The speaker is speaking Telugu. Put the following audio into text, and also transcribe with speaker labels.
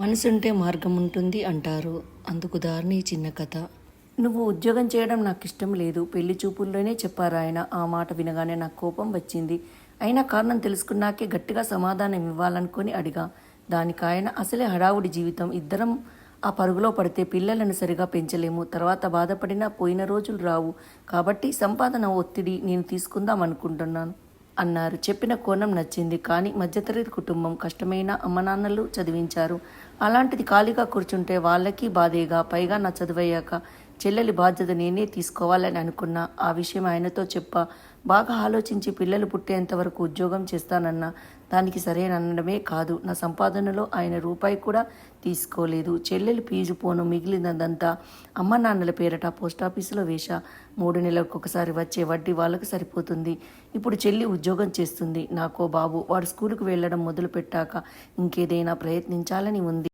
Speaker 1: మనసుంటే మార్గం ఉంటుంది అంటారు. అందుకు దారిని ఈ చిన్న కథ. నువ్వు ఉద్యోగం చేయడం నాకు ఇష్టం లేదు, పెళ్లి చూపుల్లోనే చెప్పారాయన. ఆ మాట వినగానే నాకు కోపం వచ్చింది. అయినా కారణం తెలుసుకున్నాకే గట్టిగా సమాధానం ఇవ్వాలనుకొని అడిగా. దానికాయన అసలే హడావుడి జీవితం, ఇద్దరం ఆ పరుగులో పడితే పిల్లలను సరిగా పెంచలేము, తర్వాత బాధపడినా పోయిన రోజులు రావు, కాబట్టి సంపాదన ఒత్తిడి నేను తీసుకుందాం అనుకుంటున్నాను అన్నారు. చెప్పిన కోణం నచ్చింది. కానీ మధ్యతరగతి కుటుంబం, కష్టమైన అమ్మనాన్నలు చదివించారు. అలాంటిది ఖాళీగా కూర్చుంటే వాళ్ళకి బాధేగా. పైగా నా చదువయ్యాక చెల్లెలి బాధ్యత నేనే తీసుకోవాలని అనుకున్నా. ఆ విషయం ఆయనతో చెప్పా. బాగా ఆలోచించి పిల్లలు పుట్టేంత వరకు ఉద్యోగం చేస్తానన్నా. దానికి సరేననడమే కాదు, నా సంపాదనలో ఆయన రూపాయి కూడా తీసుకోలేదు. చెల్లెలి ఫీజు పోను మిగిలినదంతా అమ్మ నాన్నల పేరట పోస్టాఫీసులో వేశా. 3 నెలలకు ఒకసారి వచ్చే వడ్డీ వాళ్ళకు సరిపోతుంది. ఇప్పుడు చెల్లి ఉద్యోగం చేస్తుంది. నాకో బాబు, వాడు స్కూలుకు వెళ్ళడం మొదలు పెట్టాక ఇంకేదైనా ప్రయత్నించాలని ఉంది.